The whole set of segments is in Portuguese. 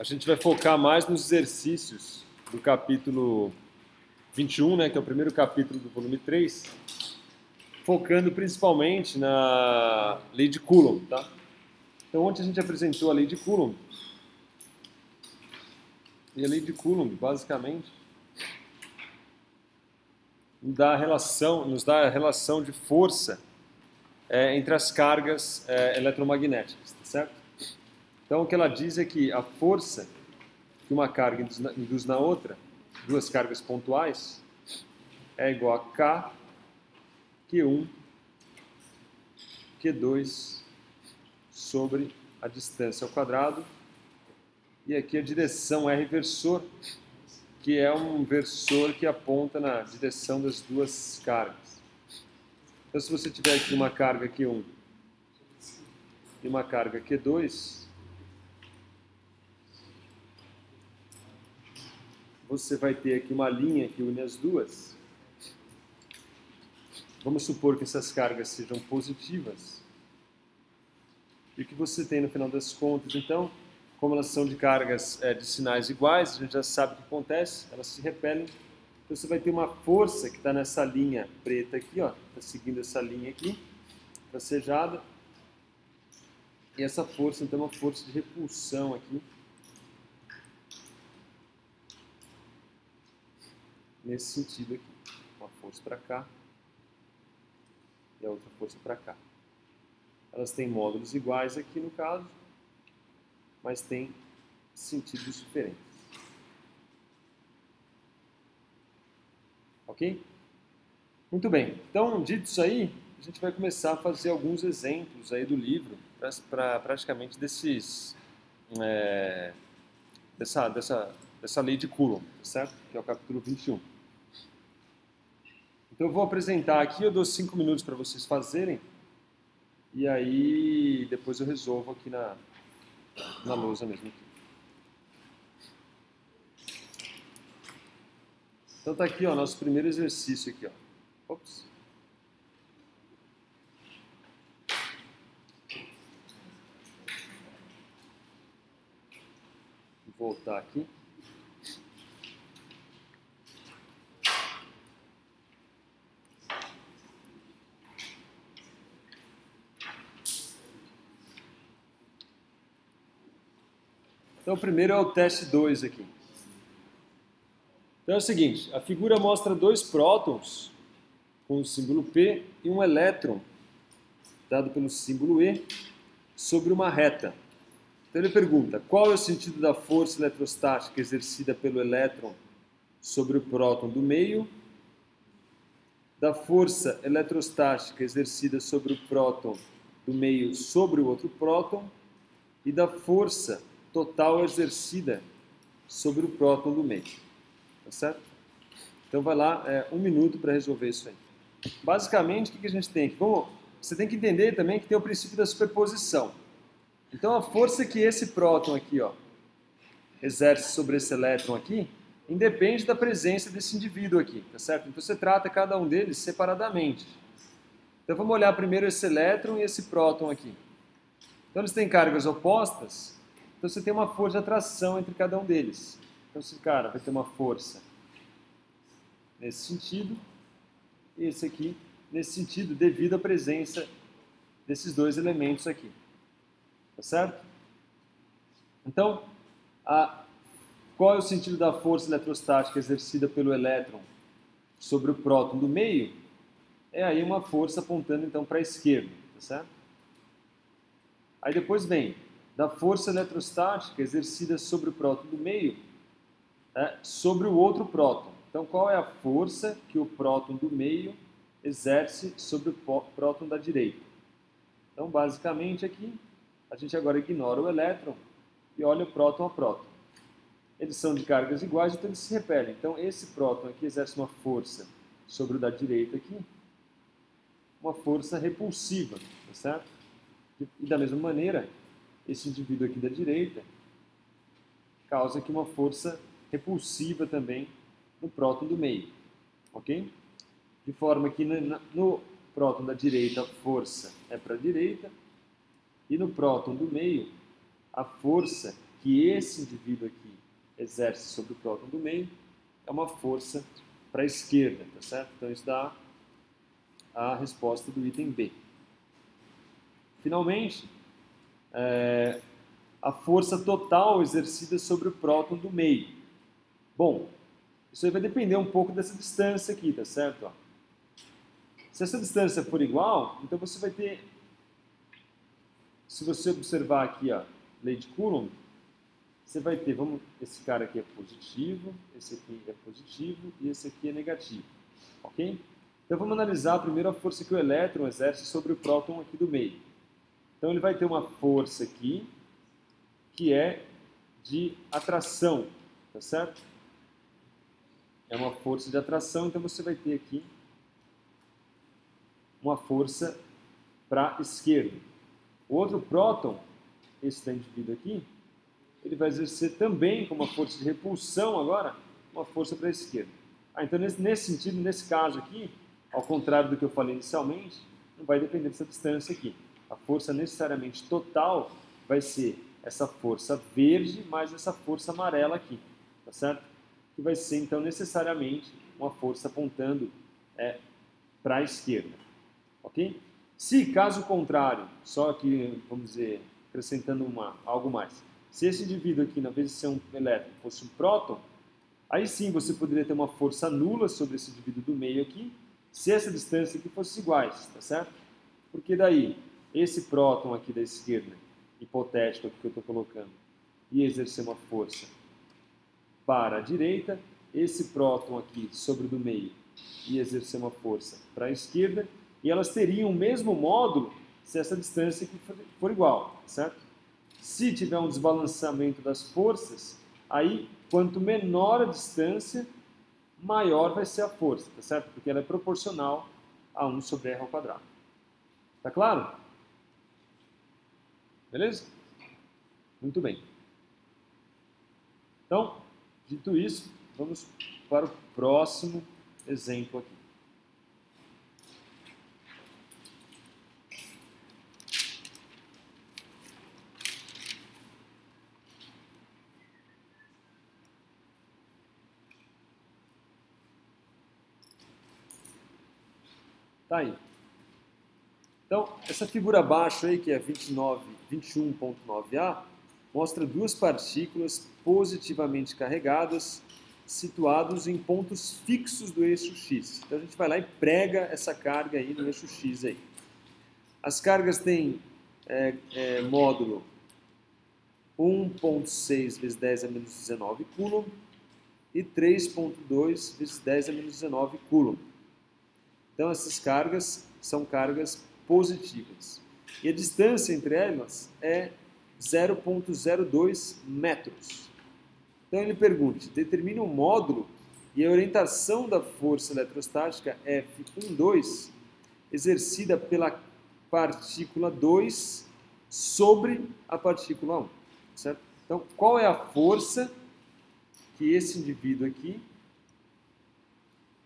a gente vai focar mais nos exercícios do capítulo 21, né, que é o primeiro capítulo do volume 3, focando principalmente na lei de Coulomb, tá? Então, ontem a gente apresentou a lei de Coulomb, e a lei de Coulomb, basicamente, nos dá a relação de força entre as cargas eletromagnéticas, tá certo? Então, o que ela diz é que a força que uma carga induz na outra, duas cargas pontuais, é igual a K, Q1, Q2 sobre a distância ao quadrado. E aqui a direção R versor, que é um versor que aponta na direção das duas cargas. Então, se você tiver aqui uma carga Q1 e uma carga Q2, você vai ter aqui uma linha que une as duas. Vamos supor que essas cargas sejam positivas. E o que você tem no final das contas, então, como elas são de cargas de sinais iguais, a gente já sabe o que acontece, elas se repelem. Então você vai ter uma força que está nessa linha preta aqui, ó, está seguindo essa linha aqui, tracejada. E essa força, então, é uma força de repulsão aqui. Nesse sentido aqui. Uma força para cá e a outra força para cá. Elas têm módulos iguais aqui no caso, mas têm sentidos diferentes. Ok? Muito bem. Então, dito isso aí, a gente vai começar a fazer alguns exemplos aí do livro, para praticamente dessa lei de Coulomb, certo? Que é o capítulo 21. Então, eu vou apresentar aqui, eu dou 5 minutos para vocês fazerem, e aí depois eu resolvo aqui na lousa mesmo. Aqui. Então tá aqui, ó, nosso primeiro exercício aqui, ó. Ops. Vou voltar aqui. Então o primeiro é o teste 2 aqui. Então é o seguinte, a figura mostra dois prótons com o símbolo P e um elétron, dado pelo símbolo E, sobre uma reta. Então ele pergunta, qual é o sentido da força eletrostática exercida pelo elétron sobre o próton do meio, da força eletrostática exercida sobre o próton do meio sobre o outro próton e da força total exercida sobre o próton do meio. Tá certo? Então vai lá, 1 minuto para resolver isso aí. Basicamente, o que a gente tem aqui? Você tem que entender também que tem o princípio da superposição. Então a força que esse próton aqui, ó, exerce sobre esse elétron aqui, independe da presença desse indivíduo aqui, tá certo? Então você trata cada um deles separadamente. Então vamos olhar primeiro esse elétron e esse próton aqui. Então eles têm cargas opostas, então você tem uma força de atração entre cada um deles. Então esse cara vai ter uma força nesse sentido, e esse aqui nesse sentido, devido à presença desses dois elementos aqui. Tá certo? Então, qual é o sentido da força eletrostática exercida pelo elétron sobre o próton do meio? É aí uma força apontando então para a esquerda, tá certo? Aí depois vem da força eletrostática exercida sobre o próton do meio sobre o outro próton. Então, qual é a força que o próton do meio exerce sobre o próton da direita? Então, basicamente aqui, a gente agora ignora o elétron e olha o próton a próton. Eles são de cargas iguais, então eles se repelem. Então, esse próton aqui exerce uma força sobre o da direita aqui, uma força repulsiva, tá certo? E da mesma maneira, esse indivíduo aqui da direita causa aqui uma força repulsiva também no próton do meio, ok? De forma que no próton da direita a força é para a direita e no próton do meio a força que esse indivíduo aqui exerce sobre o próton do meio é uma força para a esquerda, tá certo? Então isso dá a resposta do item B. Finalmente, a força total exercida sobre o próton do meio. Bom, isso aí vai depender um pouco dessa distância aqui, tá certo? Ó. Se essa distância for igual, então você vai ter, se você observar aqui a lei de Coulomb, você vai ter, esse cara aqui é positivo, esse aqui é positivo e esse aqui é negativo, ok? Então vamos analisar primeiro a força que o elétron exerce sobre o próton aqui do meio. Então ele vai ter uma força aqui, que é de atração, tá certo? É uma força de atração, então você vai ter aqui uma força para a esquerda. O outro próton, esse da indivíduo aqui, ele vai exercer também como uma força de repulsão agora, uma força para a esquerda. Então nesse sentido, nesse caso aqui, ao contrário do que eu falei inicialmente, não vai depender dessa distância aqui. A força necessariamente total vai ser essa força verde mais essa força amarela aqui, tá certo? Que vai ser então necessariamente uma força apontando para a esquerda, ok? Se caso contrário, só que vamos dizer acrescentando algo mais, se esse indivíduo aqui, na vez de ser um elétron, fosse um próton, aí sim você poderia ter uma força nula sobre esse indivíduo do meio aqui, se essa distância aqui fosse iguais, tá certo? Porque daí, esse próton aqui da esquerda, hipotético aqui que eu estou colocando, ia exercer uma força para a direita, esse próton aqui sobre o do meio ia exercer uma força para a esquerda, e elas teriam o mesmo módulo se essa distância aqui for igual, certo? Se tiver um desbalanceamento das forças, aí quanto menor a distância, maior vai ser a força, tá certo? Porque ela é proporcional a 1 sobre r ao quadrado. Tá claro? Beleza? Muito bem. Então, dito isso, vamos para o próximo exemplo aqui. Tá aí. Então, essa figura abaixo aí, que é 21.9a, mostra duas partículas positivamente carregadas situados em pontos fixos do eixo X. Então a gente vai lá e prega essa carga aí no eixo X aí. As cargas têm módulo 1.6 vezes 10 a menos 19 Coulomb e 3.2 vezes 10 a menos 19 Coulomb. Então essas cargas são cargas positivas. E a distância entre elas é 0.02 metros. Então ele pergunta, determine o módulo e a orientação da força eletrostática F12 exercida pela partícula 2 sobre a partícula 1. Certo? Então, qual é a força que esse indivíduo aqui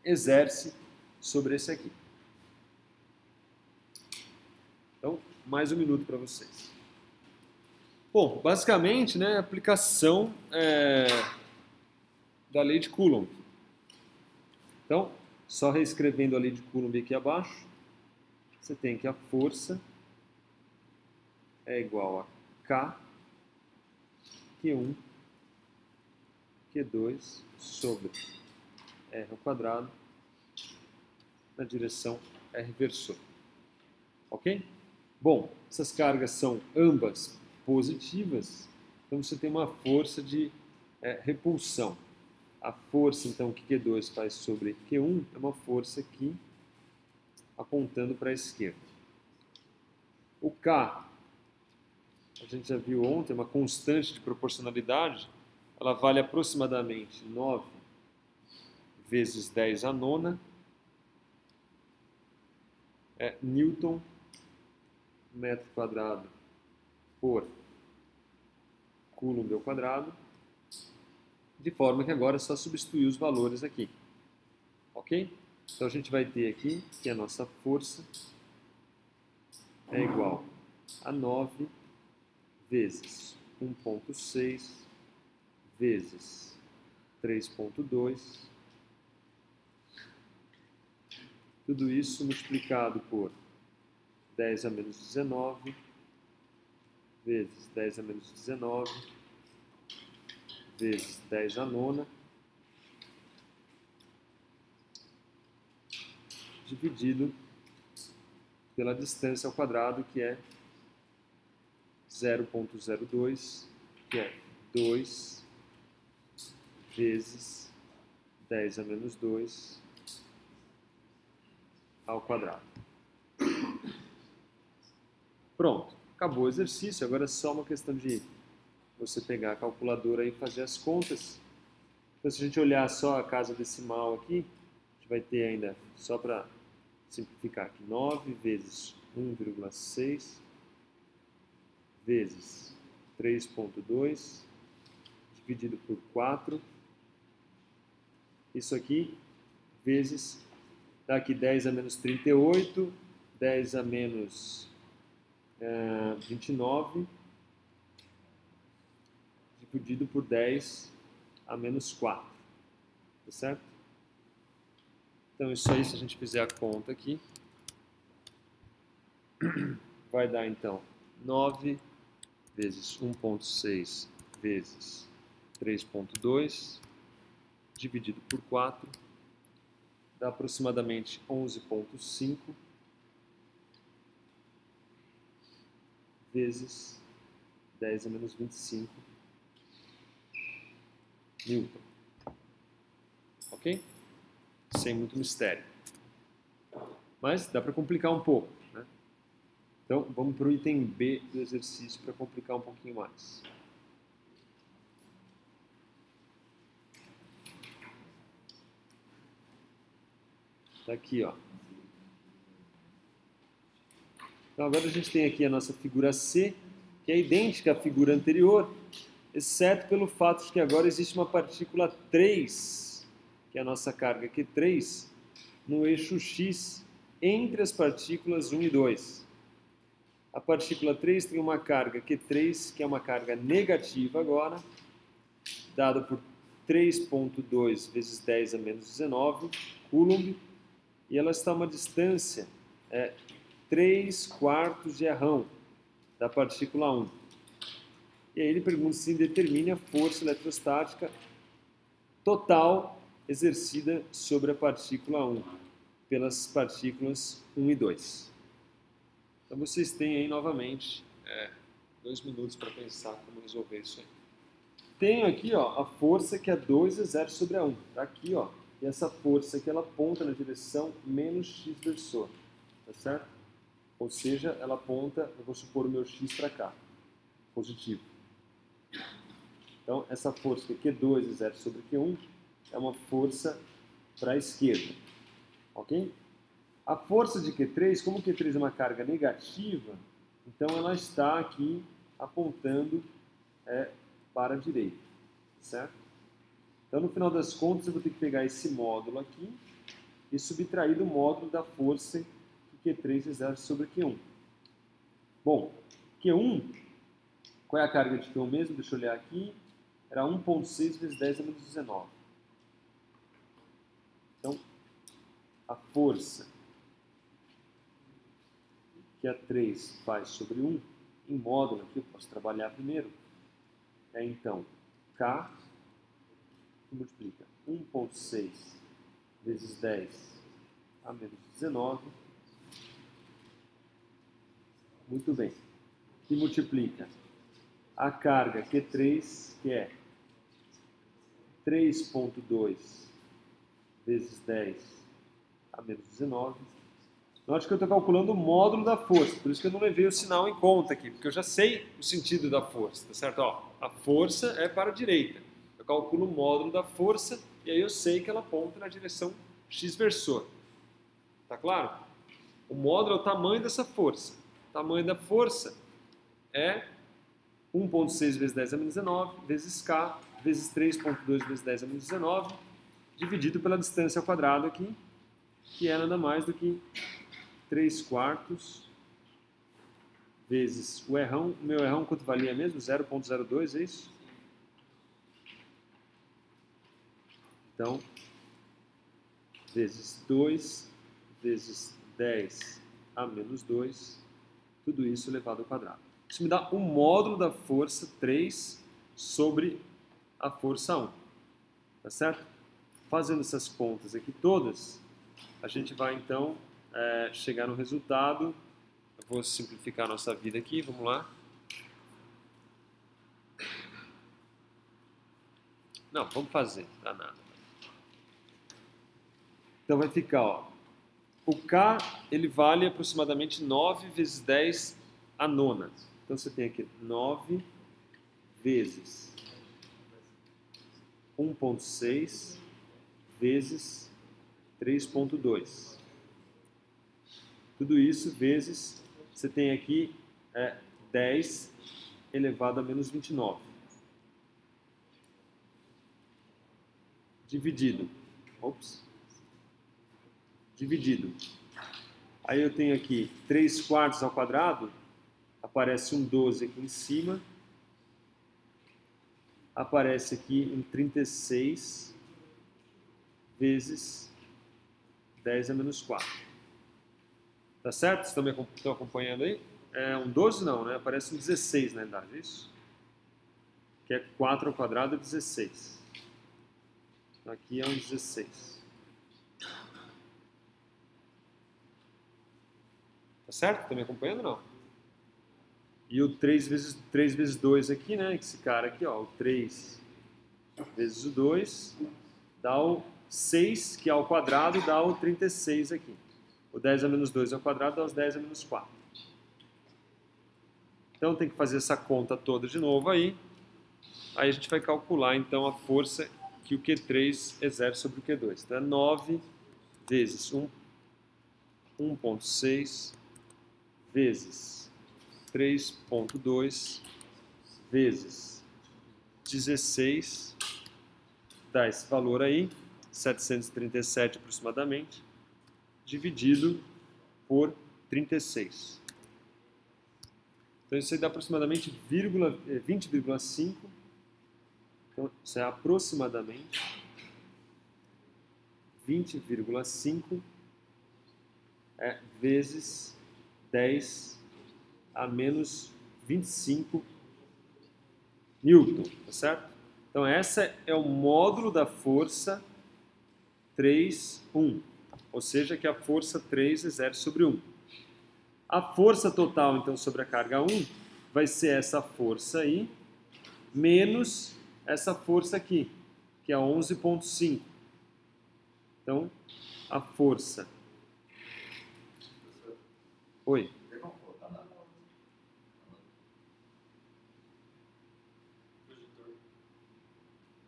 exerce sobre esse aqui? Então, mais um minuto para vocês. Bom, basicamente, né, a aplicação da lei de Coulomb. Então, só reescrevendo a lei de Coulomb aqui abaixo, você tem que a força é igual a K, Q1, Q2 sobre R ao quadrado na direção R versor. Ok? Bom, essas cargas são ambas positivas, então você tem uma força de repulsão. A força, então, que Q2 faz sobre Q1 é uma força aqui apontando para a esquerda. O K, a gente já viu ontem, é uma constante de proporcionalidade, ela vale aproximadamente 9 vezes 10 a nona Newton metro quadrado por Coulomb ao quadrado, de forma que agora é só substituir os valores aqui, ok? Então a gente vai ter aqui que a nossa força é igual a 9 vezes 1,6 vezes 3,2. Tudo isso multiplicado por 10 a menos 19 vezes 10 a menos 19 vezes 10 a nona, dividido pela distância ao quadrado, que é 0,02, que é 2 vezes 10 a menos 2 ao quadrado. Pronto, acabou o exercício. Agora é só uma questão de você pegar a calculadora e fazer as contas. Então, se a gente olhar só a casa decimal aqui, a gente vai ter ainda, só para simplificar aqui, 9 vezes 1,6 vezes 3,2 dividido por 4. Isso aqui vezes, dá aqui 10 a menos 38, 10 a menos 29, dividido por 10 a menos 4, tá certo? Então isso aí, se a gente fizer a conta aqui, vai dar então 9 vezes 1,6 vezes 3,2 dividido por 4, dá aproximadamente 11,5 vezes 10 a menos 25 Newton. Ok? Sem muito mistério. Mas dá para complicar um pouco, né? Então vamos para o item B do exercício para complicar um pouquinho mais. Tá aqui, ó. Então agora a gente tem aqui a nossa figura C, que é idêntica à figura anterior, exceto pelo fato de que agora existe uma partícula 3, que é a nossa carga Q3, no eixo X entre as partículas 1 e 2. A partícula 3 tem uma carga Q3, que é uma carga negativa agora, dada por 3,2 vezes 10 a menos 19 Coulomb, e ela está a uma distância 3/4 de arrão da partícula 1. E aí ele pergunta se determine a força eletrostática total exercida sobre a partícula 1 pelas partículas 1 e 2. Então vocês têm aí novamente 2 minutos para pensar como resolver isso aí. Tenho aqui, ó, a força que é 2 exerce sobre a 1. Está aqui, ó. E essa força aqui ela aponta na direção menos x versor. Tá certo? Ou seja, ela aponta, eu vou supor o meu x para cá, positivo. Então, essa força que Q2 exerce sobre Q1 é uma força para a esquerda. Ok? A força de Q3, como Q3 é uma carga negativa, então ela está aqui apontando para a direita. Certo? Então, no final das contas, eu vou ter que pegar esse módulo aqui e subtrair do módulo da força que Q3 exerce sobre Q1. Bom, Q1, qual é a carga de Q1 mesmo? Deixa eu olhar aqui. Era 1,6 vezes 10 a menos 19. Então, a força que a 3 faz sobre 1, em módulo aqui, eu posso trabalhar primeiro, é então K, que multiplica 1,6 vezes 10 a menos 19. Muito bem. Que multiplica a carga Q3, que é 3,2 vezes 10 a menos 19. Note que eu estou calculando o módulo da força, por isso que eu não levei o sinal em conta aqui, porque eu já sei o sentido da força, tá certo? Ó, a força é para a direita. Eu calculo o módulo da força e aí eu sei que ela aponta na direção x versor. Tá claro? O módulo é o tamanho dessa força. O tamanho da força é 1,6 vezes 10 a menos 19 vezes K vezes 3,2 vezes 10 a menos 19 dividido pela distância ao quadrado aqui, que é nada mais do que 3/4 vezes o errão. O meu errão quanto valia mesmo? 0,02, é isso? Então, vezes 2, vezes 10 a menos 2, tudo isso elevado ao quadrado. Isso me dá o módulo da força 3 sobre a força 1. Tá certo? Fazendo essas contas aqui todas, a gente vai então chegar no resultado. Eu vou simplificar a nossa vida aqui, vamos lá. Não, vamos fazer, não dá nada. Então vai ficar, ó, o K ele vale aproximadamente 9 vezes 10 a nona. Então você tem aqui 9 vezes 1,6 vezes 3,2. Tudo isso vezes, você tem aqui 10 elevado a menos 29. Dividido. Dividido. Aí eu tenho aqui 3 quartos ao quadrado, aparece um 12 aqui em cima, aparece aqui um 36 vezes 10 a menos 4. Tá certo? Estão acompanhando aí? É um 12 não, né? Aparece um 16 na verdade, é isso? Que é 4 ao quadrado é 16. Então aqui é um 16. Tá certo? Estão me acompanhando ou não? E o 3 vezes 2 aqui, né? Esse cara aqui, ó, o 3 vezes o 2 dá o 6, que é ao quadrado, dá o 36 aqui. O 10 a menos 2 ao quadrado dá os 10 a menos 4. Então tem que fazer essa conta toda de novo aí. Aí a gente vai calcular então a força que o Q3 exerce sobre o Q2. Então é 9 vezes 1,6 vezes 3,2 vezes 16, dá esse valor aí, 737 aproximadamente, dividido por 36. Então isso aí dá aproximadamente 20,5. Então isso é aproximadamente 20,5 vezes 10 a menos 25 Newton, tá certo? Então essa é o módulo da força 3, 1, ou seja, que a força 3 exerce sobre 1. A força total, então, sobre a carga 1 vai ser essa força aí, menos essa força aqui, que é 11,5. Então, a força... Oi?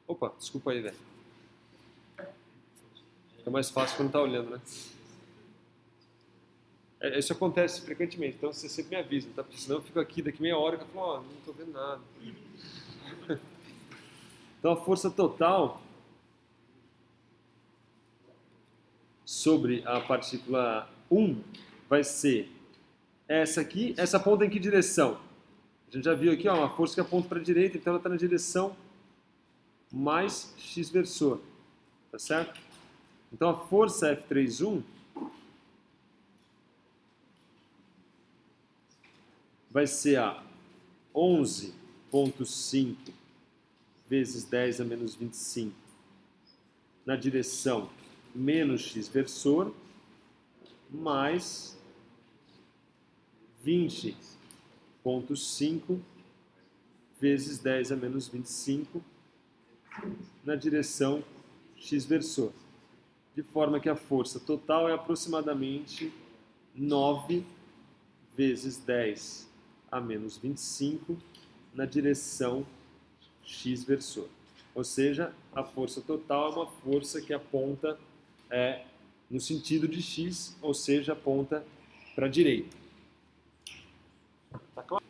Opa, desculpa aí, velho. É mais fácil quando tá olhando, né? Isso acontece frequentemente, então você sempre me avisa, tá? Porque senão eu fico aqui daqui meia hora e eu falo, ó, não tô vendo nada. Então a força total sobre a partícula 1 vai ser essa aqui. Essa aponta em que direção? A gente já viu aqui, ó, uma força que aponta para a direita, então ela está na direção mais x versor, tá certo? Então a força F31 vai ser a 11,5 vezes 10 a menos 25 na direção menos x versor, mais 20,5 vezes 10 a menos 25 na direção x versor. De forma que a força total é aproximadamente 9 vezes 10 a menos 25 na direção x versor. Ou seja, a força total é uma força que aponta no sentido de x, ou seja, aponta para a direita. Tá claro?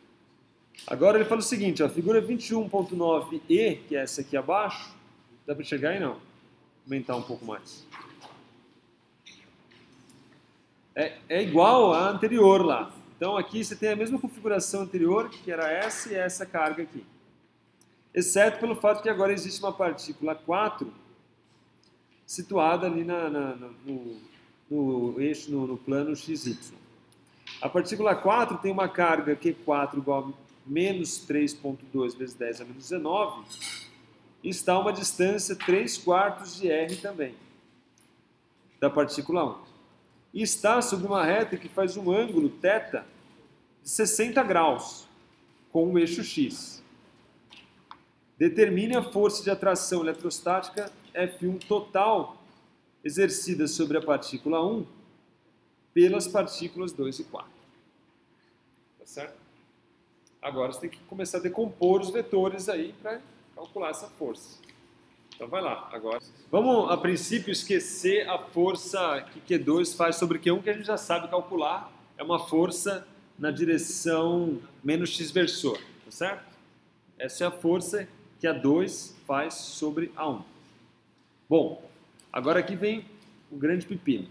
Agora ele fala o seguinte, a figura 21.9e, que é essa aqui abaixo, dá para enxergar aí não? Vou aumentar um pouco mais. É igual à anterior lá. Então aqui você tem a mesma configuração anterior, que era essa e essa carga aqui. Exceto pelo fato que agora existe uma partícula 4 situada ali no eixo, no plano XY. A partícula 4 tem uma carga Q4 igual a menos 3,2 vezes 10 a menos 19 e está a uma distância 3/4 de R também, da partícula 1. E está sobre uma reta que faz um ângulo θ de 60 graus com o eixo X. Determine a força de atração eletrostática F1 total exercida sobre a partícula 1 pelas partículas 2 e 4. Tá certo? Agora você tem que começar a decompor os vetores aí para calcular essa força. Então vai lá, agora. Vamos, a princípio, esquecer a força que Q2 faz sobre Q1, que a gente já sabe calcular. É uma força na direção menos x versor, tá certo? Essa é a força que a 2 faz sobre a 1. Bom, agora aqui vem o grande pepino.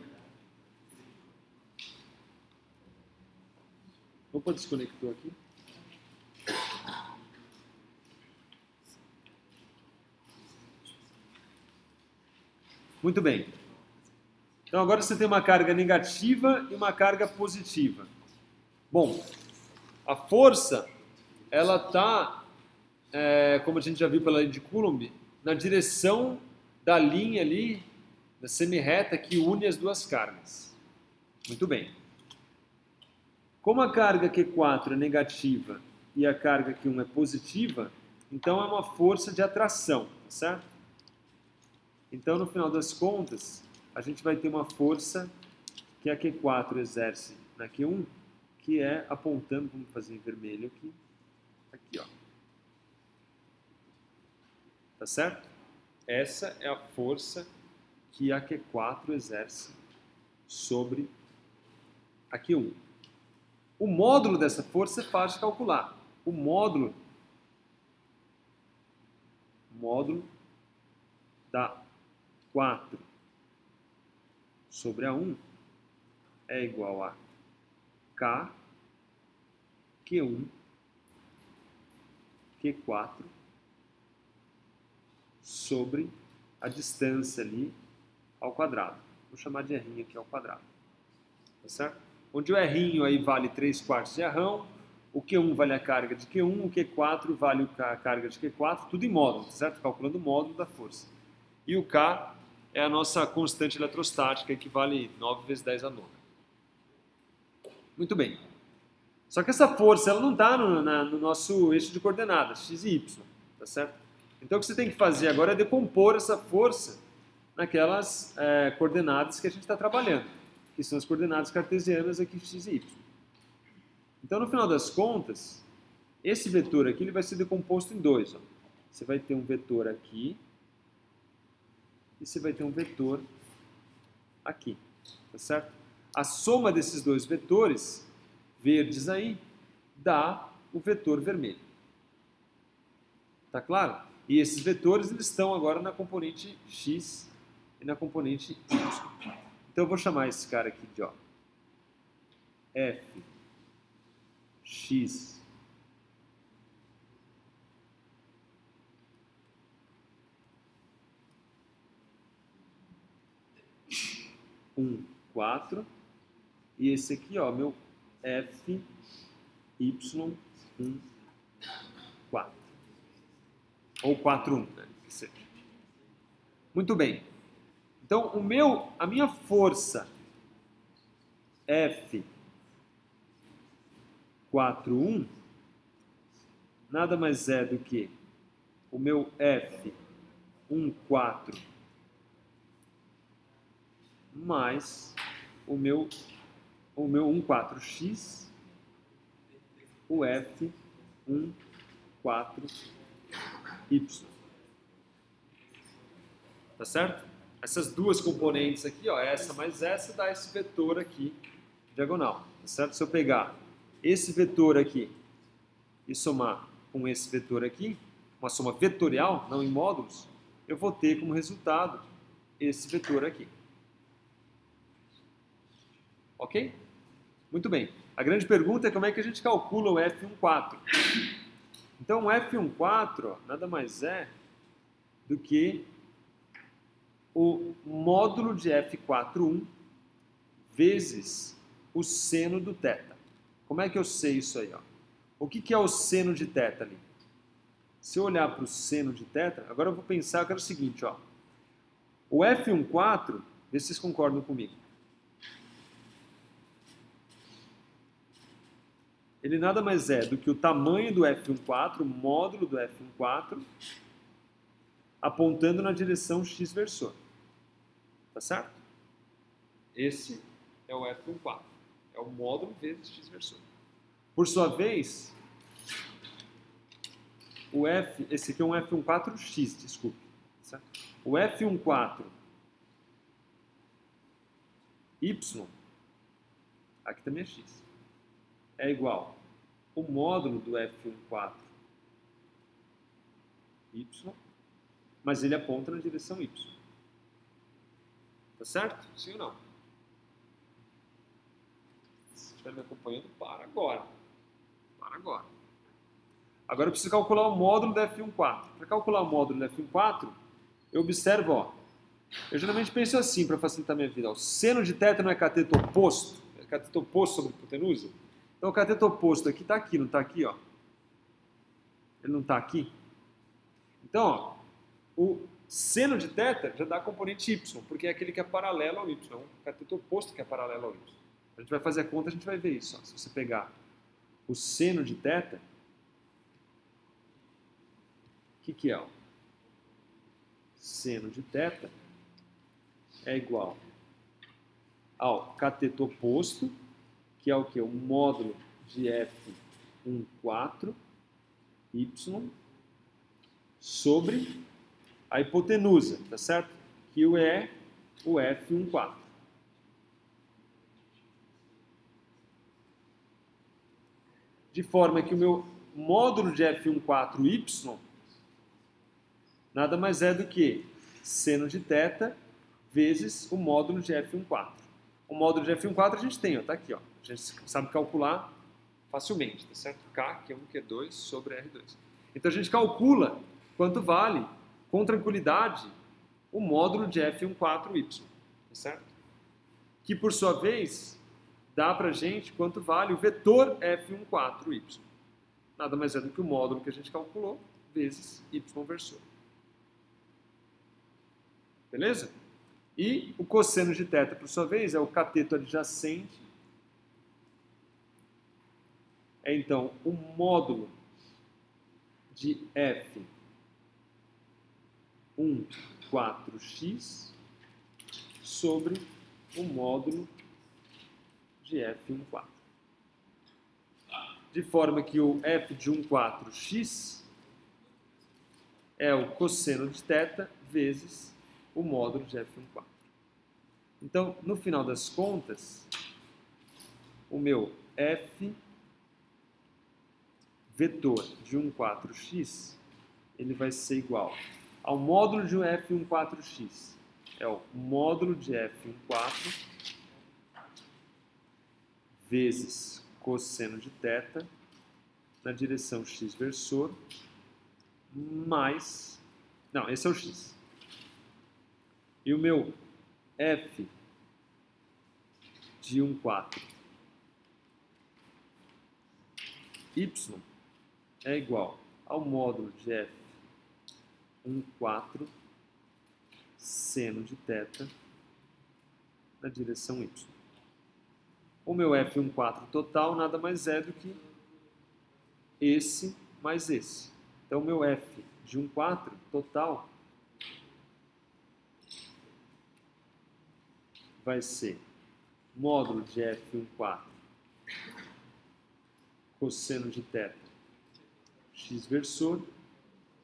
Opa, desconectou aqui. Muito bem. Então agora você tem uma carga negativa e uma carga positiva. Bom, a força, ela está, como a gente já viu pela lei de Coulomb, na direção da linha ali, da semirreta que une as duas cargas. Muito bem. Como a carga Q4 é negativa e a carga Q1 é positiva, então é uma força de atração, tá certo? Então, no final das contas, a gente vai ter uma força que a Q4 exerce na Q1, que é apontando, vamos fazer em vermelho aqui, aqui ó. Tá certo? Essa é a força que a Q4 exerce sobre a Q1. O módulo dessa força é fácil de calcular. O módulo da 4 sobre a 1 é igual a K Q1 Q4 sobre a distância ali ao quadrado. Vou chamar de R aqui ao quadrado. Tá certo? Onde o R aí vale 3/4 de Rão, o Q1 vale a carga de Q1, o Q4 vale a carga de Q4, tudo em módulo, tá certo? Calculando o módulo da força. E o K é a nossa constante eletrostática, que vale 9 vezes 10 a nona. Muito bem. Só que essa força ela não está no nosso eixo de coordenadas, x e y, tá certo? Então o que você tem que fazer agora é decompor essa força naquelas coordenadas que a gente está trabalhando, que são as coordenadas cartesianas aqui, x e y. Então, no final das contas, esse vetor aqui ele vai ser decomposto em dois. Ó. Você vai ter um vetor aqui e você vai ter um vetor aqui, tá certo? A soma desses dois vetores verdes aí dá o vetor vermelho. Tá claro? E esses vetores eles estão agora na componente x e na componente y. Então eu vou chamar esse cara aqui de f x um 4 e esse aqui meu f y 1 4 ou 4 1, né? Muito bem. Então a minha força F 4,1 nada mais é do que o meu F 1,4 mais o meu 1,4x, o F 1,4y. Tá certo? Essas duas componentes aqui, essa mais essa, dá esse vetor aqui diagonal. Tá certo? Se eu pegar esse vetor aqui e somar com esse vetor aqui, uma soma vetorial, não em módulos, eu vou ter como resultado esse vetor aqui. Ok? Muito bem. A grande pergunta é como é que a gente calcula o F14. Então, o F14 ó, nada mais é do que o módulo de F41 vezes o seno do θ. Como é que eu sei isso aí? Ó? O que é o seno de θ ali? Se eu olhar para o seno de θ, agora eu vou pensar que era o seguinte, ó. O F14, vê se vocês concordam comigo. Ele nada mais é do que o tamanho do F14, o módulo do F14, apontando na direção x versor. Tá certo? Esse é o F14. É o módulo vezes x versor. Por sua vez, esse aqui é um F14x, desculpe. Certo? O F14y, aqui também é x, é igual o módulo do F14y, mas ele aponta na direção y. Tá certo? Sim ou não? Se estiver me acompanhando, para agora. Para agora. Agora eu preciso calcular o módulo do F14. Para calcular o módulo do F14, eu observo, ó. Eu geralmente penso assim, para facilitar minha vida. Ó, o seno de θ não é cateto oposto? É cateto oposto sobre hipotenusa? Então o cateto oposto aqui, não está aqui, ó. Ele não está aqui. Então, ó, o seno de θ já dá componente y, porque é aquele que é paralelo ao y. É um cateto oposto que é paralelo ao y. A gente vai fazer a conta, a gente vai ver isso. Ó. Se você pegar o seno de θ, o que é? Ó? Seno de θ é igual ao cateto oposto, que é o que? O módulo de F14y sobre a hipotenusa, tá certo? Que é o F14. De forma que o meu módulo de F14y nada mais é do que seno de θ vezes o módulo de F14. O módulo de F14 a gente tem, ó, tá aqui, ó. A gente sabe calcular facilmente, tá certo? K, Q1, Q2 sobre R2. Então a gente calcula quanto vale, com tranquilidade, o módulo de F14y, tá certo? Que por sua vez dá pra gente quanto vale o vetor F14y. Nada mais é do que o módulo que a gente calculou vezes y versor. Beleza? E o cosseno de θ, por sua vez, é o cateto adjacente. É, então, o módulo de F14x sobre o módulo de F14. De forma que o f de 14x é o cosseno de θ vezes o módulo de F14. Então, no final das contas, o meu f vetor de 14x, ele vai ser igual ao módulo de um F14x. É o módulo de F14 vezes cosseno de θ na direção x versor mais... Não, esse é o x. E o meu f de 14y é igual ao módulo de F14 seno de θ na direção y. O meu F14 total nada mais é do que esse mais esse. Então, o meu f de 14 total vai ser módulo de F14 cosseno de θ x versor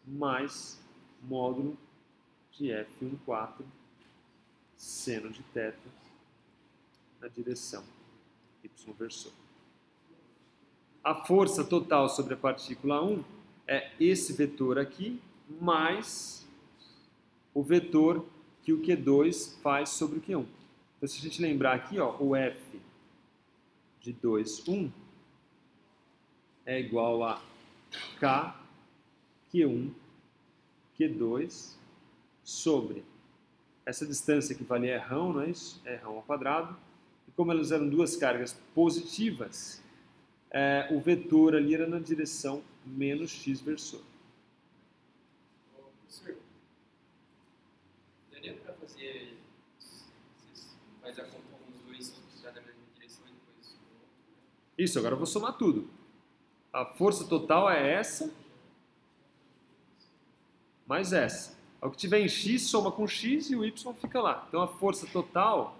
mais módulo de F14 seno de θ na direção y versor. A força total sobre a partícula 1 é esse vetor aqui, mais o vetor que o Q2 faz sobre o Q1. Então, se a gente lembrar aqui, ó, o F de 2, 1 é igual a K, Q1, Q2 sobre essa distância que valia rão, não é isso? É rão ao quadrado. E como elas eram duas cargas positivas, o vetor ali era na direção menos x versor. Professor, daria para fazer, faz a conta com os dois já na mesma direção e depois... Isso, agora eu vou somar tudo. A força total é essa, mais essa. O que tiver em x, soma com x e o y fica lá. Então a força total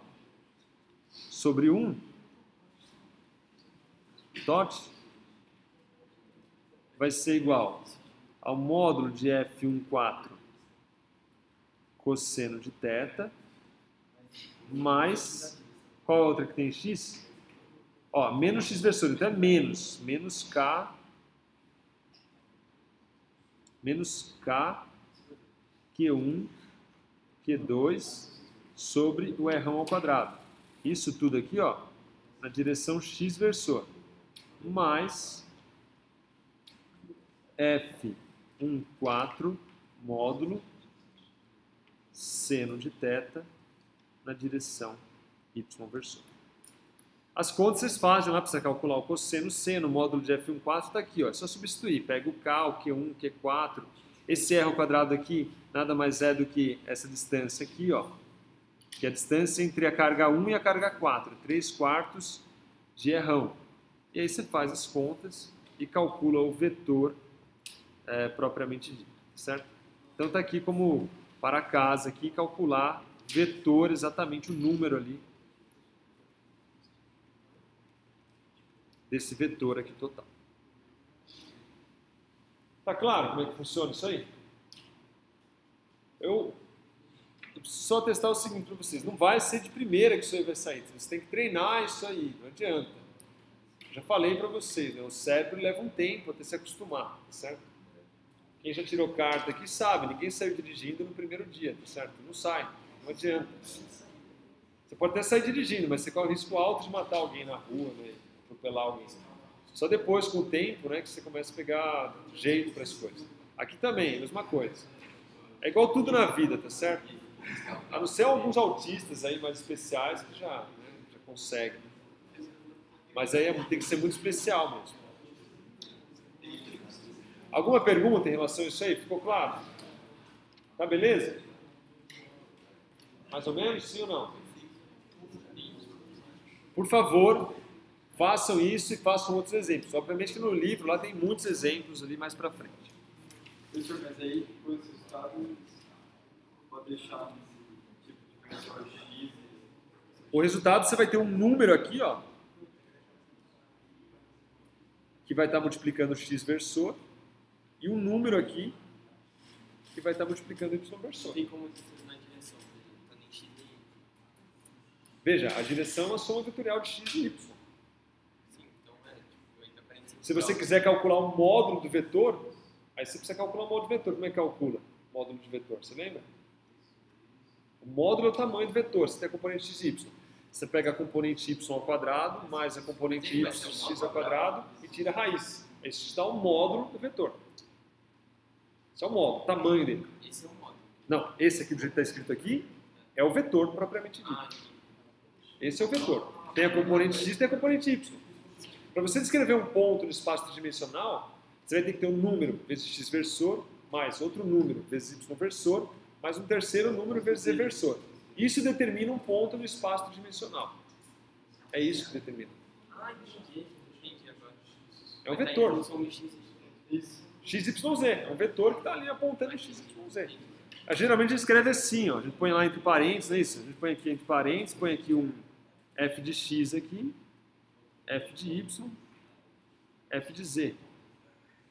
sobre 1, dot, vai ser igual ao módulo de F14 cosseno de θ, mais, qual a outra que tem x? Ó, menos x versor, então é menos K, Q1, Q2 sobre o rão ao quadrado. Isso tudo aqui, ó, na direção x versor, mais F14 módulo seno de θ na direção y versor. As contas vocês fazem lá para você calcular o cosseno, seno, o módulo de F14 está aqui, ó, é só substituir, pega o K, o Q1, o Q4, esse r ao quadrado aqui nada mais é do que essa distância aqui, ó, que é a distância entre a carga 1 e a carga 4, 3/4 de rão. E aí você faz as contas e calcula o vetor propriamente dito, certo? Então está aqui como para casa aqui calcular vetor, exatamente o número ali desse vetor aqui total. Tá claro como é que funciona isso aí? Eu preciso só testar o seguinte para vocês, não vai ser de primeira que isso aí vai sair, você tem que treinar isso aí, não adianta. Já falei para vocês, né? O cérebro leva um tempo até se acostumar, tá certo? Quem já tirou carta aqui sabe, ninguém saiu dirigindo no primeiro dia, tá certo? Não sai, não adianta. Você pode até sair dirigindo, mas você corre o risco alto de matar alguém na rua, né? Atropelar alguém. Só depois, com o tempo, né, que você começa a pegar jeito para as coisas. Aqui também, a mesma coisa. É igual tudo na vida, tá certo? A não ser alguns autistas aí mais especiais que já conseguem. Mas aí tem que ser muito especial mesmo. Alguma pergunta em relação a isso aí? Ficou claro? Tá beleza? Mais ou menos? Sim ou não? Por favor, façam isso e façam outros exemplos. Obviamente que no livro lá tem muitos exemplos ali mais pra frente. Professor, mas aí depois os resultados pode deixar nesse tipo de versor X. O resultado você vai ter um número aqui, ó, que vai estar multiplicando o x versor, e um número aqui que vai estar multiplicando o y versor. Tem como fazer na direção, tá nem x nem... Veja, a direção é a soma vetorial de x e y. Sim, então ainda parece... Se você quiser calcular o módulo do vetor, aí você precisa calcular o módulo do vetor. Como é que calcula o módulo de vetor? Você lembra? O módulo é o tamanho do vetor, você tem a componente x e y. Você pega a componente y ao quadrado mais a componente y x ao quadrado e tira a raiz. Isso te dá o módulo do vetor. Esse é o módulo, o tamanho dele. Esse é o módulo. Não, esse aqui do jeito que está escrito aqui é o vetor propriamente dito. Esse é o vetor. Tem a componente x e tem a componente y. Para você descrever um ponto no espaço tridimensional, você vai ter que ter um número vezes x versor, mais outro número vezes y versor, mais um terceiro número vezes z versor. Isso determina um ponto no espaço tridimensional. É isso que determina. Ah, entendi agora. É um vetor. Isso. XYZ, é um vetor que está ali apontando XYZ. Geralmente a gente escreve assim, ó, a gente põe lá entre parênteses, não é isso? A gente põe aqui entre parênteses, põe aqui um f de x aqui, f de y, f de z.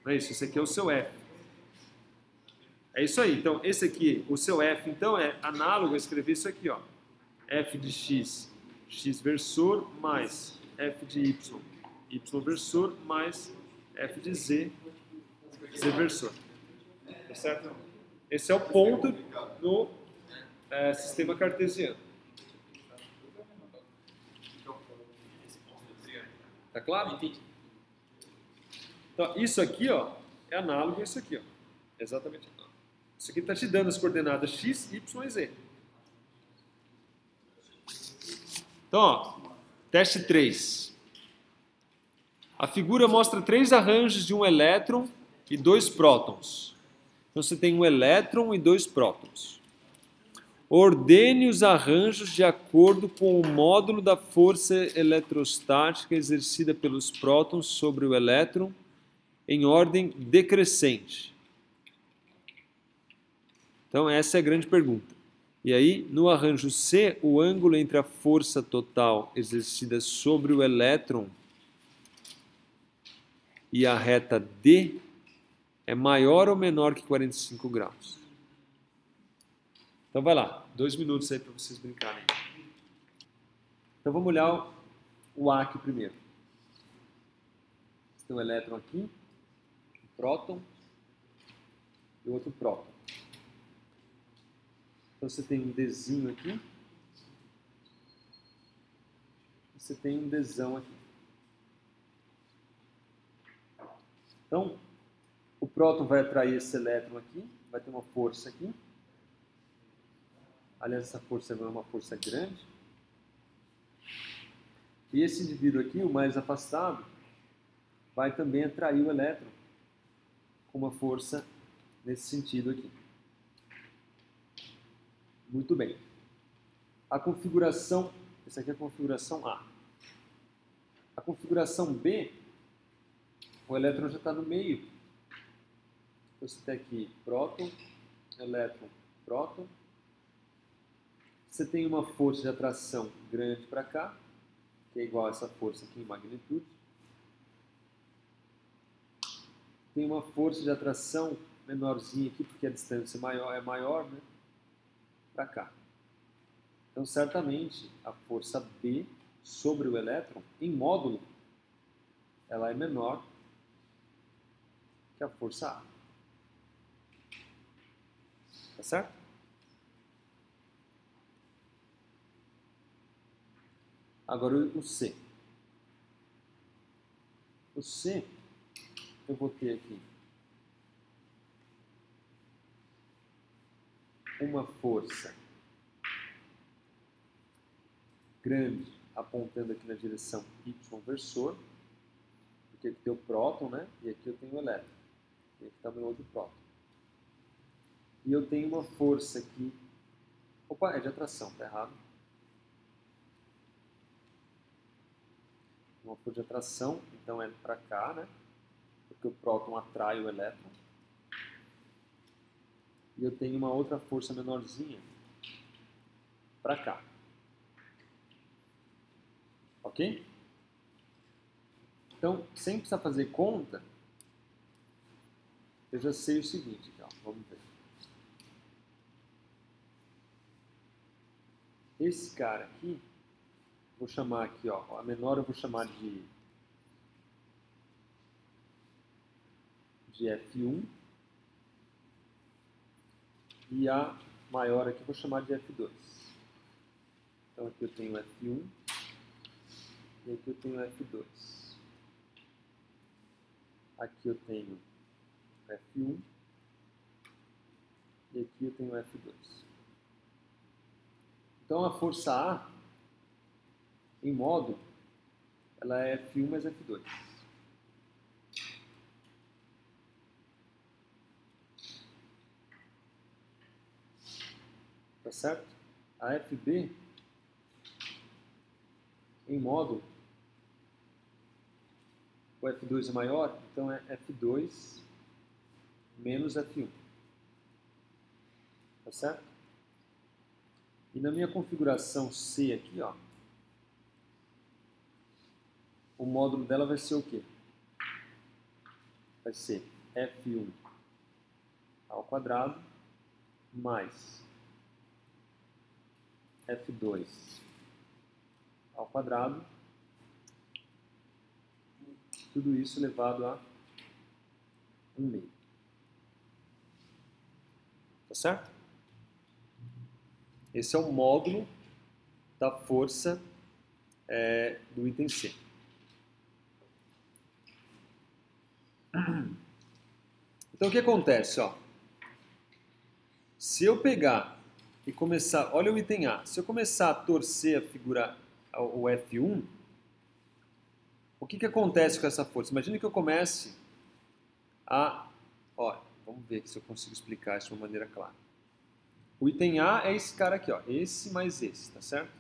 Não é isso? Esse aqui é o seu f. É isso aí. Então, esse aqui, o seu f, então, é análogo a escrever isso aqui, ó. F de x, x versor, mais f de y, y versor, mais f de z, z versor. Tá certo? Esse é o ponto no sistema cartesiano. Tá claro? Entendi. Então, isso aqui, ó, é análogo a isso aqui, ó. Exatamente análogo. Isso aqui está te dando as coordenadas x, y e z. Então, ó, teste 3. A figura mostra 3 arranjos de um elétron e 2 prótons. Então, você tem um elétron e 2 prótons. Ordene os arranjos de acordo com o módulo da força eletrostática exercida pelos prótons sobre o elétron em ordem decrescente. Então, essa é a grande pergunta. E aí, no arranjo C, o ângulo entre a força total exercida sobre o elétron e a reta D é maior ou menor que 45 graus? Então vai lá, 2 minutos aí para vocês brincarem. Então vamos olhar o A aqui primeiro. Tem um elétron aqui, um próton e outro próton. Então você tem um Dzinho aqui, e você tem um Dzão aqui. Então, o próton vai atrair esse elétron aqui, vai ter uma força aqui. Aliás, essa força é uma força grande. E esse indivíduo aqui, o mais afastado, vai também atrair o elétron com uma força nesse sentido aqui. Muito bem. A configuração, essa aqui é a configuração A. A configuração B, o elétron já está no meio. Então, você tem aqui próton, elétron, próton. Você tem uma força de atração grande para cá, que é igual a essa força aqui em magnitude. Tem uma força de atração menorzinha aqui, porque a distância é maior, né? Para cá. Então, certamente, a força B sobre o elétron, em módulo, ela é menor que a força A. Tá certo? Agora o C. O C, eu vou ter aqui uma força grande apontando aqui na direção y versor, porque aqui tem o próton, né? E aqui eu tenho o elétron. E aqui está o meu outro próton. E eu tenho uma força aqui. Opa, é de atração, tá errado. Uma força de atração, então é para cá, né? Porque o próton atrai o elétron. E eu tenho uma outra força menorzinha para cá. Ok? Então, sem precisar fazer conta, eu já sei o seguinte, então, vamos ver. Esse cara aqui, vou chamar aqui, ó, a menor eu vou chamar de F1 e a maior aqui eu vou chamar de F2. Então aqui eu tenho F1 e aqui eu tenho F2. Aqui eu tenho F1 e aqui eu tenho F2. Então a força A, em módulo, ela é F1 mais F2. Tá certo? A FB, em módulo, o F2 é maior, então é F2 menos F1. Tá certo? E na minha configuração C aqui, ó, o módulo dela vai ser o quê? Vai ser F1 ao quadrado mais F2 ao quadrado, tudo isso elevado a 1/2. Tá certo? Esse é o módulo da força do item C. Então o que acontece? Ó? Se eu pegar e começar, olha o item A, se eu começar a torcer a figura, o F1, o que acontece com essa força? Imagine que eu comece a... Ó, vamos ver se eu consigo explicar isso de uma maneira clara. O item A é esse cara aqui, ó, esse mais esse, tá certo?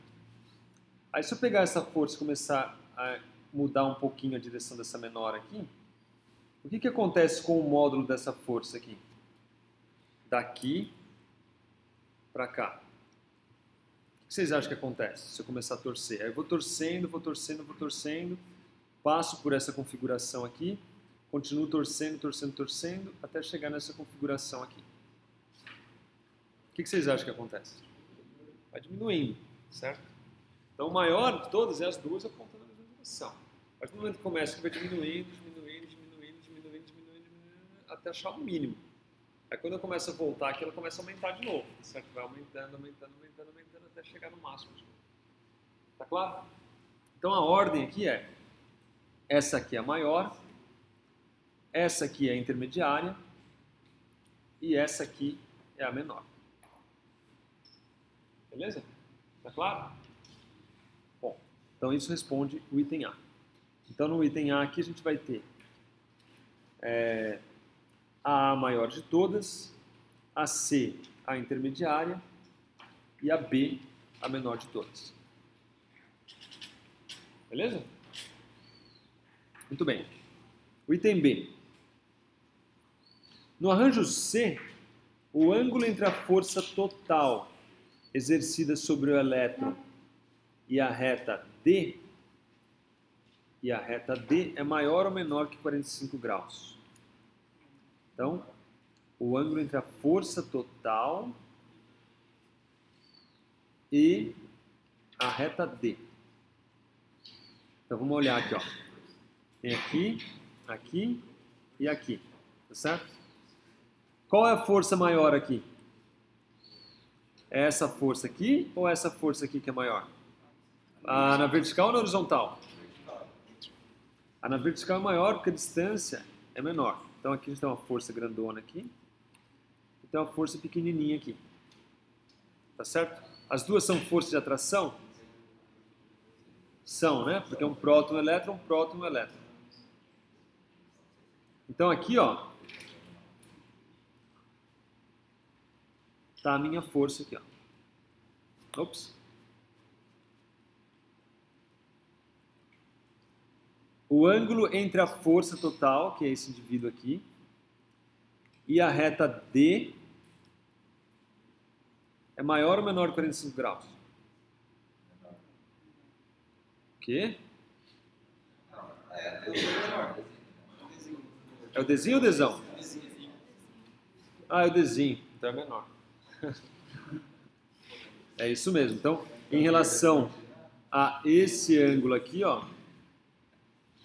Aí se eu pegar essa força e começar a mudar um pouquinho a direção dessa menor aqui, o que acontece com o módulo dessa força aqui? Daqui para cá. O que vocês acham que acontece se eu começar a torcer? Aí eu vou torcendo, vou torcendo, vou torcendo, passo por essa configuração aqui, continuo torcendo, torcendo, torcendo, até chegar nessa configuração aqui. O que vocês acham que acontece? Vai diminuindo, certo? Então o maior de todas é as duas apontando na mesma direção. A partir do momento que começa, vai diminuindo, diminuindo, diminuindo, diminuindo, diminuindo, diminuindo, até achar o mínimo. Aí quando eu começo a voltar aqui, ela começa a aumentar de novo, certo? Vai aumentando, aumentando, aumentando, aumentando, até chegar no máximo. Tá claro? Então a ordem aqui é, essa aqui é a maior, essa aqui é a intermediária e essa aqui é a menor. Beleza? Tá claro? Bom, então isso responde o item A. Então no item A aqui a gente vai ter a maior de todas, a C a intermediária e a B a menor de todas. Beleza? Muito bem. O item B. No arranjo C, o ângulo entre a força total exercida sobre o elétron e a reta D é maior ou menor que 45 graus. Então, o ângulo entre a força total e a reta D. Então, vamos olhar aqui, ó. Tem aqui, aqui e aqui, tá certo? Qual é a força maior aqui? É essa força aqui ou essa força aqui que é maior? A na vertical ou na horizontal? A na vertical é maior porque a distância é menor. Então aqui a gente tem uma força grandona aqui e tem uma força pequenininha aqui. Tá certo? As duas são forças de atração? São, né? Porque é um próton, um elétron, Então aqui, ó, tá a minha força aqui, ó. Ops. O ângulo entre a força total, que é esse indivíduo aqui, e a reta D é maior ou menor que 45 graus? O quê? É o Dzinho ou o Dzão? Ah, é o Dzinho, então é menor. É isso mesmo. Então, em relação a esse ângulo aqui, ó,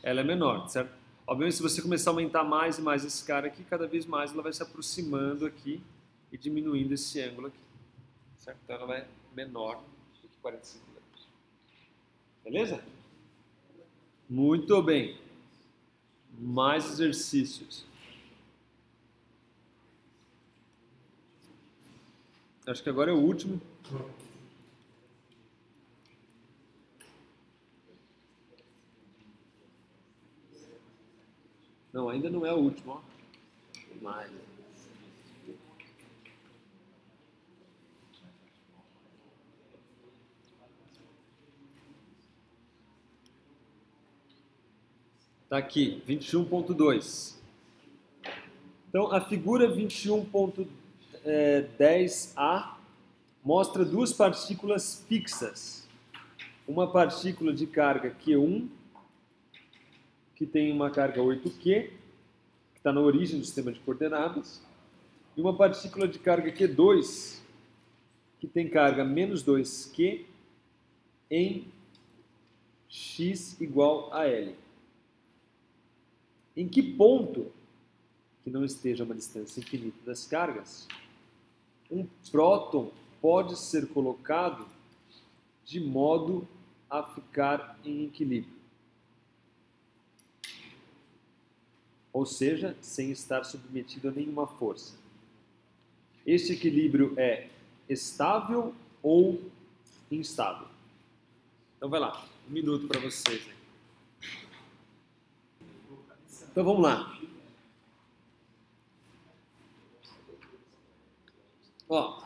ela é menor, certo? Obviamente, se você começar a aumentar mais e mais esse cara aqui, cada vez mais ela vai se aproximando aqui e diminuindo esse ângulo aqui, certo? Então, ela vai menor do que 45 graus. Beleza? Muito bem. Mais exercícios. Acho que agora é o último. Não, ainda não é o último, ó. Mais. Tá aqui, 21.2. Então, a figura 21.10a mostra duas partículas fixas. Uma partícula de carga Q1, que tem uma carga 8Q, que está na origem do sistema de coordenadas, e uma partícula de carga Q2, que tem carga menos 2Q em x igual a L. Em que ponto, que não esteja a uma distância infinita das cargas, um próton pode ser colocado de modo a ficar em equilíbrio? ou seja, sem estar submetido a nenhuma força. Este equilíbrio é estável ou instável? Então vai lá, 1 minuto para vocês. Então vamos lá. Ó,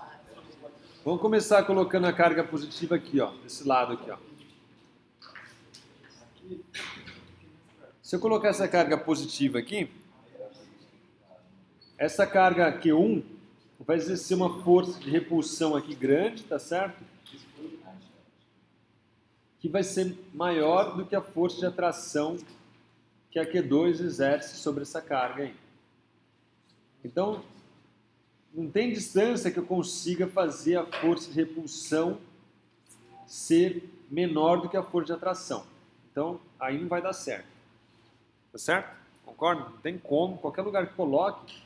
vamos começar colocando a carga positiva aqui, ó, desse lado aqui, ó. Se eu colocar essa carga positiva aqui, essa carga Q1 vai exercer uma força de repulsão aqui grande, tá certo? Que vai ser maior do que a força de atração que a Q2 exerce sobre essa carga aí. Então, não tem distância que eu consiga fazer a força de repulsão ser menor do que a força de atração. Então, aí não vai dar certo. Tá certo? Concorda? Não tem como, qualquer lugar que coloque,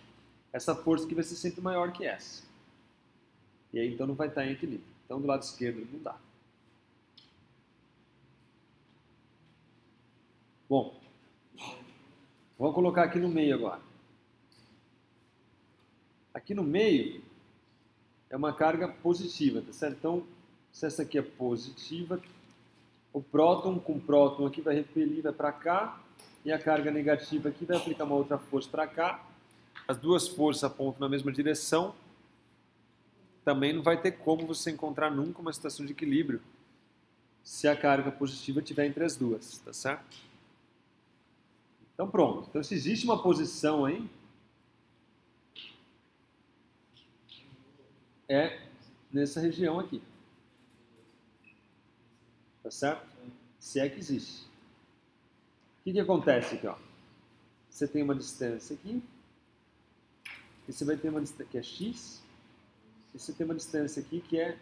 essa força aqui vai ser sempre maior que essa. E aí, então, não vai estar em equilíbrio. Então, do lado esquerdo não dá. Bom, vamos colocar aqui no meio agora. Aqui no meio é uma carga positiva, tá certo? Então, se essa aqui é positiva, o próton com próton aqui vai repelir, vai para cá, e a carga negativa aqui vai aplicar uma outra força para cá. As duas forças apontam na mesma direção. Também não vai ter como você encontrar nunca uma situação de equilíbrio se a carga positiva estiver entre as duas, tá certo? Então pronto. Então se existe uma posição aí, é nessa região aqui. Tá certo? Se é que existe. O que acontece aqui, ó? Você tem uma distância aqui, e você vai ter uma distância que é x, e você tem uma distância aqui que é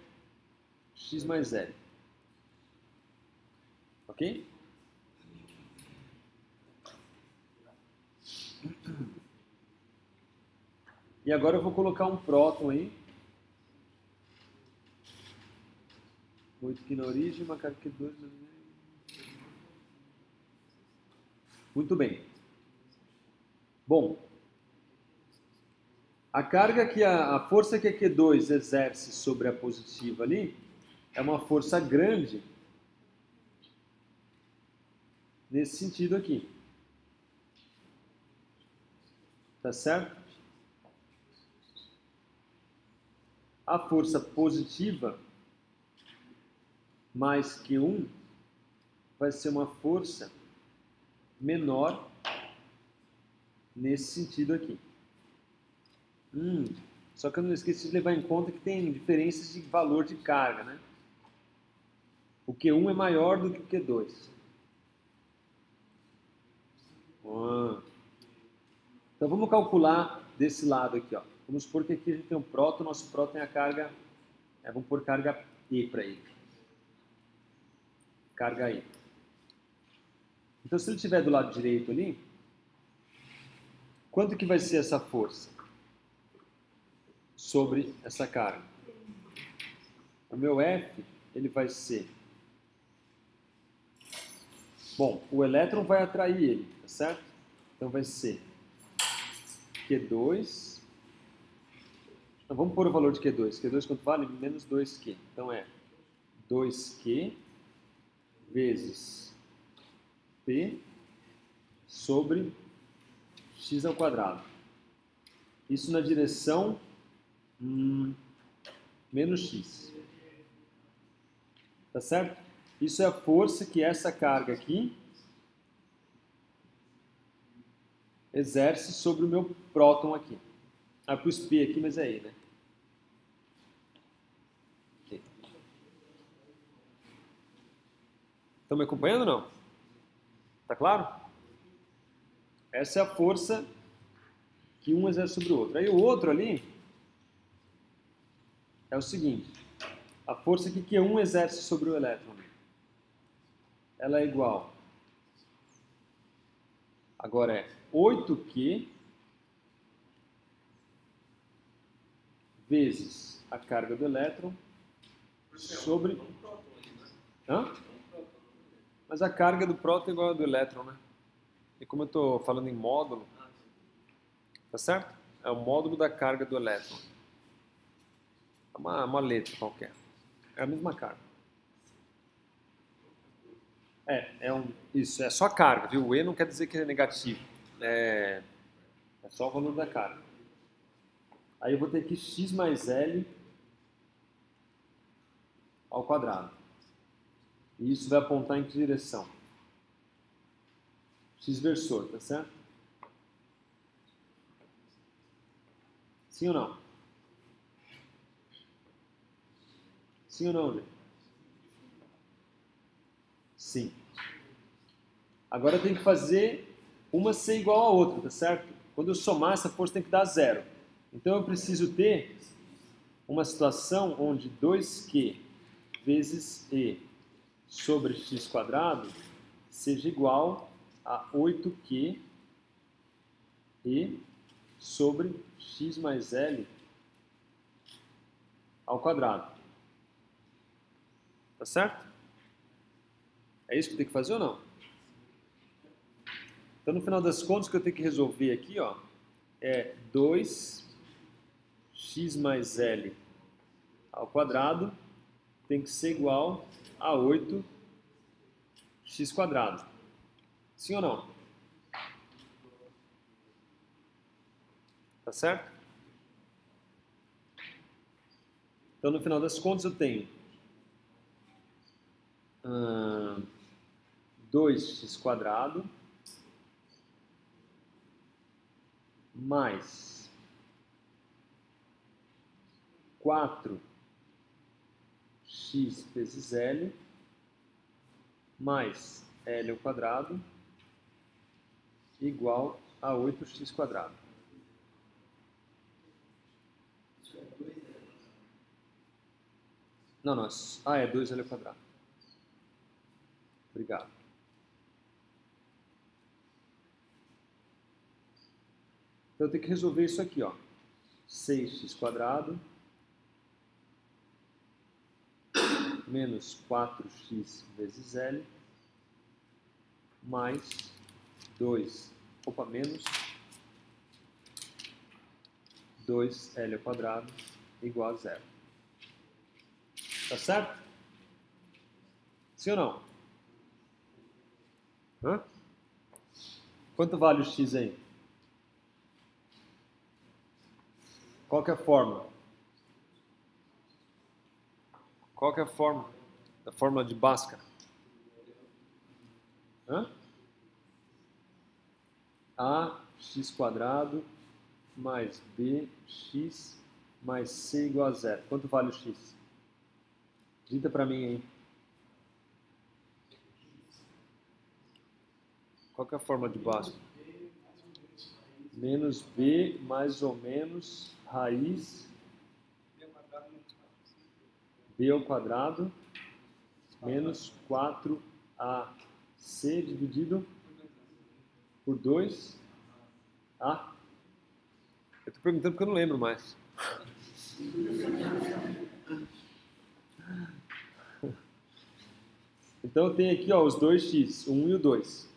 x mais L. Ok? E agora eu vou colocar um próton aí. 8 aqui na origem, uma carga Q2. Muito bem. Bom, a carga que a força que a Q2 exerce sobre a positiva ali é uma força grande nesse sentido aqui. Tá certo? A força positiva mais Q1 vai ser uma força menor nesse sentido aqui. Só que eu não esqueci de levar em conta que tem diferenças de valor de carga, né? O Q1 é maior do que o Q2. Então vamos calcular desse lado aqui, ó. Vamos supor que aqui a gente tem um próton, nosso próton tem a carga, vamos pôr carga E para ele. Carga E. Então se ele estiver do lado direito ali, quanto que vai ser essa força sobre essa carga? O meu F, ele vai ser... Bom, o elétron vai atrair ele, tá certo? Então vai ser Q2... Então, vamos pôr o valor de Q2. Q2 quanto vale? Menos 2Q. Então é 2Q vezes P sobre x ao quadrado. Isso na direção menos x. Tá certo? Isso é a força que essa carga aqui exerce sobre o meu próton aqui. Pus P aqui, mas é E, né? Okay. Estão me acompanhando ou não? Tá claro? Essa é a força que um exerce sobre o outro. Aí o outro ali é o seguinte. A força que Q1 exerce sobre o elétron, ela é igual. Agora é 8Q vezes a carga do elétron sobre... Hã? Mas a carga do próton é igual a do elétron, né? E como eu estou falando em módulo, Tá certo? É o módulo da carga do elétron. É uma letra qualquer. É a mesma carga. Isso, é só carga, viu? O E não quer dizer que é negativo. É só o valor da carga. Aí eu vou ter aqui x mais L ao quadrado. E isso vai apontar em que direção? X versor, tá certo? Sim ou não? Sim ou não, gente? Sim. Agora eu tenho que fazer uma ser igual à outra, tá certo? Quando eu somar, essa força tem que dar zero. Então eu preciso ter uma situação onde 2Q vezes E sobre x quadrado seja igual a 8Q E sobre x mais L ao quadrado. Tá certo? É isso que eu tenho que fazer ou não? Então, no final das contas, o que eu tenho que resolver aqui, ó, é 2x mais L ao quadrado tem que ser igual a 8x quadrado. Sim ou não? Tá certo? Então, no final das contas, eu tenho 2x quadrado mais 4x vezes L mais L ao quadrado igual a 8x quadrado. Não, não. É 2L ao quadrado. Obrigado. Então eu tenho que resolver isso aqui, ó. 6x quadrado menos 4x vezes L mais 2L ao quadrado igual a zero. Tá certo? Sim ou não? Hã? Quanto vale o x aí? Qual que é a fórmula? Qual que é a fórmula? A fórmula de Bhaskara? Hã? Ax quadrado mais bx mais c igual a zero. Quanto vale o x? Digita para mim aí. Qual que é a fórmula de Bhaskara? Menos b mais ou menos raiz b ao quadrado menos 4ac dividido por 2a. Eu estou perguntando porque eu não lembro mais. Então eu tenho aqui, ó, os 2x, o 1 e o 2.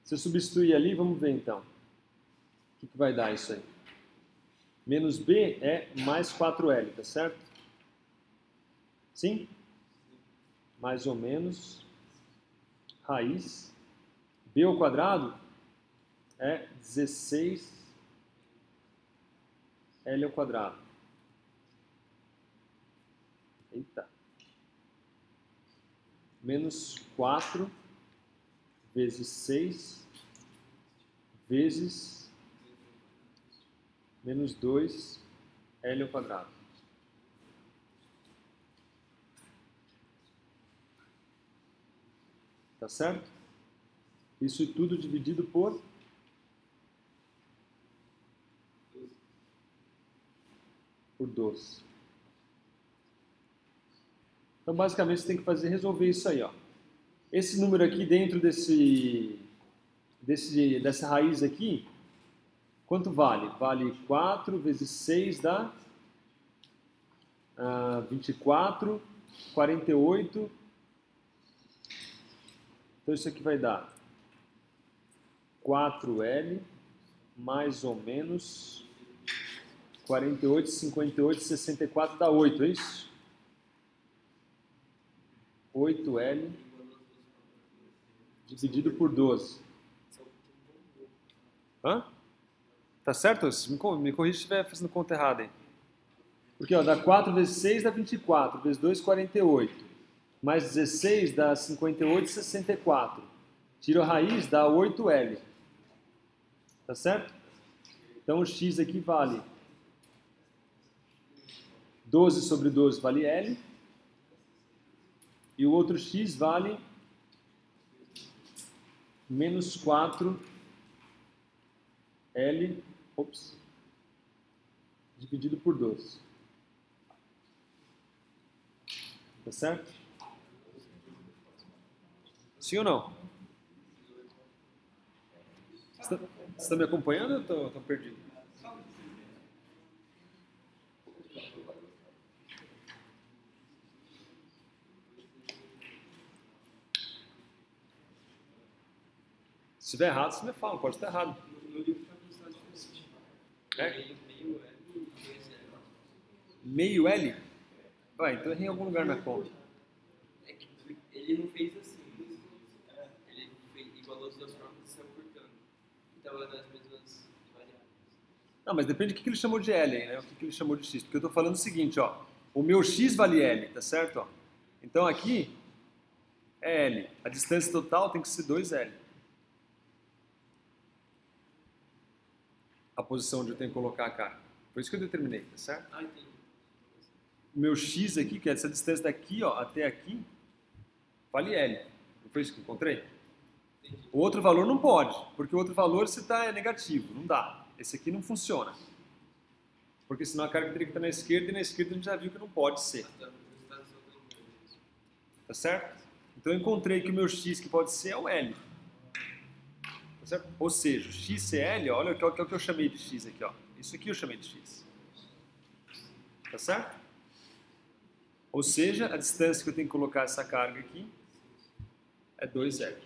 Se eu substituir ali, vamos ver então. O que vai dar isso aí? Menos b é mais 4L, tá certo? Sim? Mais ou menos raiz b ao quadrado é 16L ao quadrado. Eita. Menos 4 vezes 6 vezes menos 2L ao quadrado. Tá certo? Isso tudo dividido por 12. Então, basicamente, você tem que resolver isso aí, ó. Esse número aqui dentro dessa raiz aqui, quanto vale? Vale 4 vezes 6 dá 24, 48. Então, isso aqui vai dar 4L mais ou menos 48, 58, 64 dá 8, é isso? 8L dividido por 12. Hã? Tá certo? Me corrija se estiver fazendo conta errada aí. Porque ó, dá 4 vezes 6 dá 24, vezes 2, 48. Mais 16 dá 58, 64. Tiro a raiz, dá 8L. Tá certo? Então o x aqui vale 12 sobre 12 vale L. E o outro x vale menos 4L dividido por 12. Tá certo? Sim ou não? Você está me acompanhando ou estou perdido? Se estiver errado, você me fala, pode estar errado. No livro está funcionando diferente. É? Meio L e 2L. Meio L? Ué, então errei em algum lugar na conta. É que ele não fez assim. Ele igualou as duas formas e saiu cortando. Então é nas mesmas variáveis. Não, mas depende do que ele chamou de L, hein, né? O que ele chamou de x. Porque eu estou falando o seguinte, ó. O meu x vale L, tá certo? Ó. Então aqui é L. A distância total tem que ser 2L. A posição onde eu tenho que colocar a carga. Foi isso que eu determinei, tá certo? Ah, entendi. O meu x aqui, que é essa distância daqui, ó, até aqui, vale L. Não foi isso que eu encontrei? Entendi. O outro valor não pode, porque o outro valor se tá, é negativo, não dá. Esse aqui não funciona. Porque senão a carga teria que estar na esquerda, e na esquerda a gente já viu que não pode ser. Tá certo? Então eu encontrei que o meu x que pode ser é o L. Tá certo? Ou seja, XCL, olha o que eu chamei de x aqui, ó. Isso aqui eu chamei de x. Tá certo? Ou seja, a distância que eu tenho que colocar essa carga aqui é 2L.